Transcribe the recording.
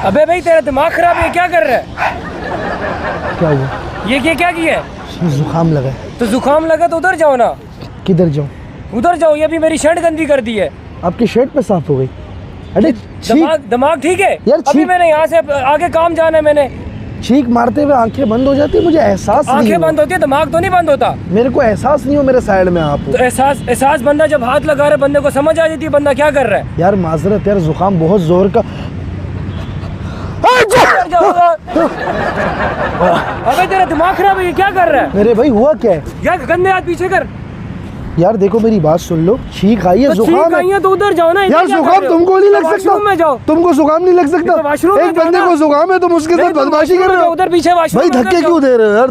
अबे भाई तेरा दिमाग खराब है, क्या कर रहा है? क्या हुआ? ये क्या किया है? जुकाम लगा है। तो जुकाम लगा तो उधर जाओ ना। किधर जाऊँ? उधर जाओ, ये भी मेरी शर्ट गंदी कर दी है। आपकी शर्ट पे साफ हो गई। अरे दिमाग ठीक है यार, अभी मैंने यहाँ से आगे काम जाना है। मैंने चीख मारते हुए आंखें बंद हो जाती है, मुझे एहसास नहीं आंखें हुआ। बंद होती है, दिमाग तो नहीं बंद होता। मेरे को एहसास नहीं हो मेरे साइड में आप हो। तो एहसास बंदा जब हाथ लगा रहा है, बंदे को समझ आ जाती है बंदा क्या कर रहा है। यार माजरत यार, जुकाम बहुत जोर का। अबे तेरा दिमाग खराब है, ये क्या कर रहा है? मेरे भाई हुआ क्या है? यार गंदे हाथ पीछे कर। यार देखो मेरी बात सुन लो, छींक आई है, तो जुकाम छींक आई है तो उधर जाओ ना। यार जुकाम तुमको नहीं लग सकता। वॉशरूम में जाओ। तुमको जुकाम नहीं लग सकता। वॉशरूम में एक बंदे को जुकाम है, तुम उसके साथ बदमाशी कर रहे हो। उधर पीछे वॉशरूम भाई धक्के क्यों दे रहे हो यार?